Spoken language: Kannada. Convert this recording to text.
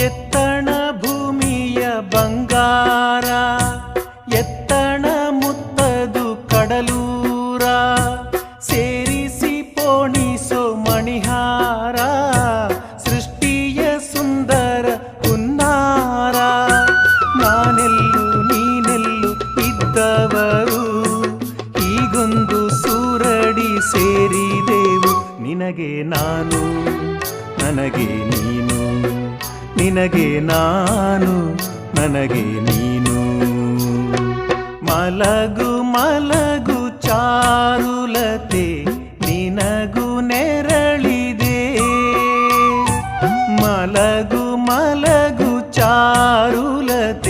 ಎತ್ತಣ ಭೂಮಿಯ ಬಂಗಾರ, ಎತ್ತಣ ಮುತ್ತದು ಕಡಲೂರ, ಸೇರಿಸಿ ಪೋಣಿಸೋ ಮಣಿಹಾರ, ಸೃಷ್ಟಿಯ ಸುಂದರ ಹುನ್ನಾರ. ನಾನೆಲ್ಲು ನೀನೆಲ್ಲು ಇದ್ದವರು, ಹೀಗೊಂದು ಸೂರಡಿ ಸೇರಿದೆವು. ನಿನಗೆ ನಾನು ನನಗೆ ನೀನು, ನಿನಗೆ ನಾನು ನನಗೆ ನೀನು. ಮಲಗು ಮಲಗು ಚಾರುಲತೆ, ನಿನಗೂ ನೆರಳಿದೆ. ಮಲಗು ಮಲಗು ಚಾರುಲತೆ,